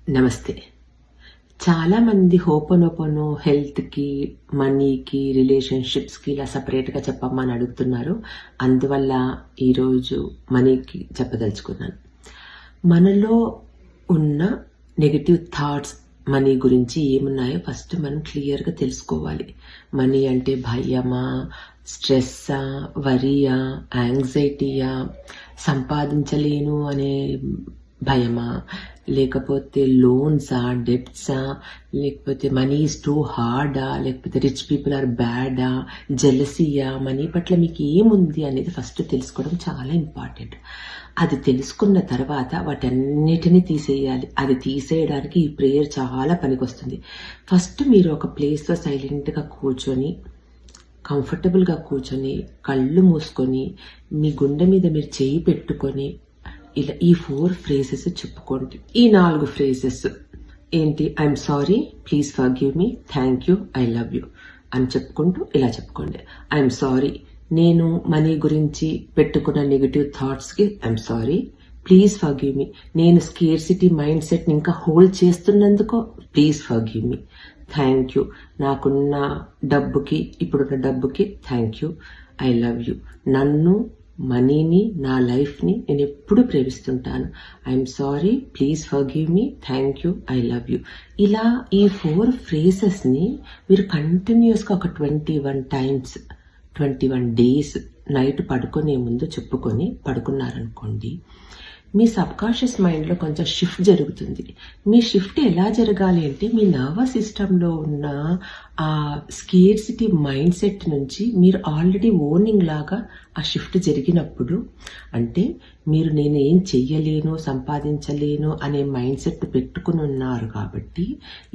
నమస్తే. చాలామంది హోపోనోపోనో హెల్త్‌కి, మనీకి, రిలేషన్‌షిప్స్‌కి ఇలా సెపరేట్‌గా చెప్పమ్మా అని అడుగుతున్నారు. అందువల్ల ఈరోజు మనీకి చెప్పదలుచుకున్నాను. మనలో ఉన్న నెగెటివ్ థాట్స్ మనీ గురించి ఏమున్నాయో ఫస్ట్ మనం క్లియర్‌గా తెలుసుకోవాలి. మనీ అంటే భయమా, స్ట్రెస్సా, వరీయా, యాంగ్జైటీయా, సంపాదించలేను అనే భయమా, లేకపోతే లోన్సా, డెబ్ట్సా, లేకపోతే మనీ ఈజ్ టూ హార్డా, లేకపోతే రిచ్ పీపుల్ ఆర్ బ్యాడా, జెలసీయా, మనీ పట్ల మీకు ఏముంది అనేది ఫస్ట్ తెలుసుకోవడం చాలా ఇంపార్టెంట్. అది తెలుసుకున్న తర్వాత వాటన్నిటినీ తీసేయాలి. అది తీసేయడానికి ఈ ప్రేయర్ చాలా పనికొస్తుంది. ఫస్ట్ మీరు ఒక ప్లేస్లో సైలెంట్గా కూర్చొని, కంఫర్టబుల్గా కూర్చొని, కళ్ళు మూసుకొని, మీ గుండె మీద మీరు చేయి పెట్టుకొని ఇలా ఈ 4 ఫ్రేజెస్ చెప్పుకోండి. ఈ 4 ఫ్రేజెస్ ఏంటి? I'm sorry, please forgive me, thank you, I love you అని చెప్పుకుంటూ ఇలా చెప్పుకోండి. ఐఎమ్ సారీ, నేను మనీ గురించి పెట్టుకున్న నెగటివ్ థాట్స్కి I'm sorry. Please forgive me, నేను స్కేర్సిటీ మైండ్ సెట్ని ఇంకా హోల్డ్ చేస్తున్నందుకు please forgive me. Thank you, నాకున్న డబ్బుకి, ఇప్పుడున్న డబ్బుకి thank you, I love you. నన్ను, మనీని, నా లైఫ్ని నేను ఎప్పుడు ప్రేమిస్తుంటాను. I'm sorry, please forgive me, thank you, I love you. ఇలా ఈ 4 ఫ్రేజెస్ని మీరు కంటిన్యూస్గా ఒక 21 టైమ్స్ 21 డేస్ నైట్ పడుకునే ముందు చెప్పుకొని పడుకున్నారనుకోండి, మీ సబ్కాన్షియస్ మైండ్లో కొంచెం షిఫ్ట్ జరుగుతుంది. మీ షిఫ్ట్ ఎలా జరగాలి అంటే, మీ నర్వస్ సిస్టంలో ఉన్న ఆ స్కేర్సిటీ మైండ్ సెట్ నుంచి మీరు ఆల్రెడీ ఓర్నింగ్ లాగా ఆ షిఫ్ట్ జరిగినప్పుడు, అంటే మీరు నేను ఏం చెయ్యలేను, సంపాదించలేను అనే మైండ్ సెట్ పెట్టుకుని ఉన్నారు కాబట్టి,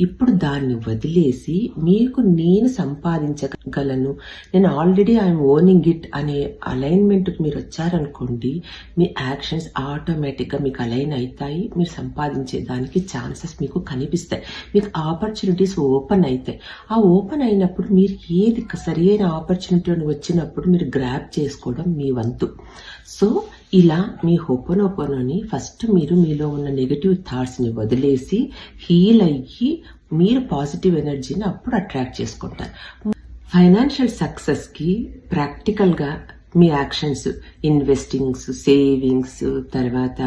ఇప్పుడు దాన్ని వదిలేసి మీకు నేను సంపాదించగలను, నేను ఆల్రెడీ ఐఎమ్ ఓర్నింగ్ ఇట్ అనే అలైన్మెంట్కి మీరు వచ్చారనుకోండి, మీ యాక్షన్స్ ఆటోమేటిక్గా మీకు అలైన్ అవుతాయి. మీరు సంపాదించే దానికి ఛాన్సెస్ మీకు కనిపిస్తాయి. మీకు ఆపర్చునిటీస్ ఓపెన్ అవుతాయి. ఆ ఓపెన్ అయినప్పుడు మీరు ఏది సరైన ఆపర్చునిటీ వచ్చినప్పుడు మీరు గ్రాప్ చేసుకోవడం మీ వంతు. సో ఇలా మీ హోపోనోపోనోని ఫస్ట్ మీరు మీలో ఉన్న నెగటివ్ థాట్స్ని వదిలేసి హీల్ అయ్యి మీరు పాజిటివ్ ఎనర్జీని అప్పుడు అట్రాక్ట్ చేసుకుంటారు. ఫైనాన్షియల్ సక్సెస్కి ప్రాక్టికల్గా మీ యాక్షన్స్, ఇన్వెస్టింగ్స్, సేవింగ్స్, తర్వాత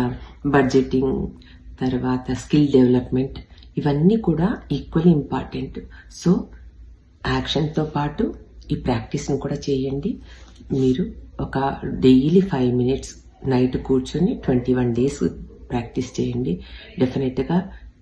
బడ్జెటింగ్, తర్వాత స్కిల్ డెవలప్మెంట్, ఇవన్నీ కూడా ఈక్వల్లీ ఇంపార్టెంట్. సో యాక్షన్తో పాటు ఈ ప్రాక్టీస్ని కూడా చేయండి. మీరు ఒక డైలీ 5 minutes నైట్ కూర్చొని 21 days ప్రాక్టీస్ చేయండి. డెఫినెట్గా